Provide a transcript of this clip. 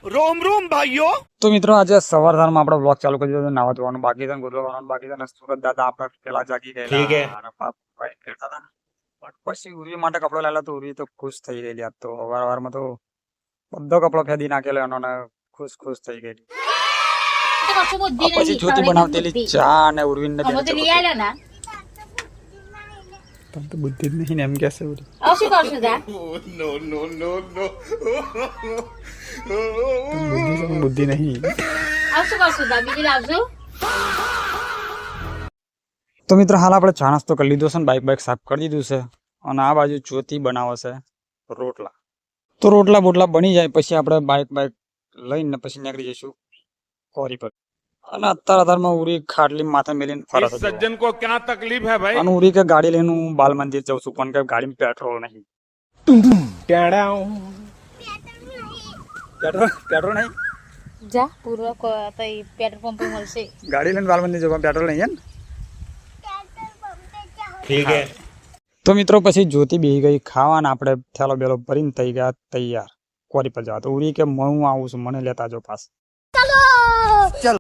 रोम रोम भाइयों। તો મિત્રો આજે સવારમાં આપણે બ્લોગ ચાલુ કરી દીધો. નાવા ધોવાનું બાકી છે, ગોદવાનું બાકી છે ને સુરત દાદા આપણે પેલા જાગી ગયેલા. ઠીક હે. અને ભાઈ બેઠા હતા. પછી ઉર્વી માટે કપડો લાવેલા તો ઉર્વી તો ખુશ થઈ ગયેલી. આજ તો વારમાં તો બધો કપડો ફેદી નાખેલો એનો ને ખુશ થઈ ગયેલી. પછી જ્યોતિ બનાવતેલી ચા અને ઉર્વી ને તમ તો બુદ્ધિ જ નહીં ને એમ કહેશે ઉર્વી. नो नो नो नो બુદ્ધિ નહીં. તો મિત્રો હાલ આપણે ચા નાસ્તો કરી લીધો છે ને બાઈક સાફ કરી દીધું છે. અને આ બાજુ જ્યોતિ બનાવે છે રોટલા. તો રોટલા બોટલા બની જાય પછી આપણે બાઈક લઈને પછી નીકળી જઈશું કોરી પર. અને અત્યારમાં ઉરી ખાટલી માથે મેલીને ફરે છે. सज्जन को क्या तकलीफ है भाई? અને ઉરી કે ગાડી લઈને હું બાલ મંદિર જઉં છું પણ કે ગાડીમાં પેટ્રોલ નહીં. પેટ્રોલ નહીં જા પૂર્વ પેટ્રોલ પંપે મળશે. ગાડી લઈને બાલ મંદિર જવા પેટ્રોલ નહીં. ठीक है. તો મિત્રો પછી જ્યોતિ બેહી ગઈ ખાવા ને આપણે થેલો બેલો ભરીને થઈ ગયા તૈયાર કોરી પર જવા. તો ઉરી કે હું આવું છું મને લેતા જો પાસ. ચલો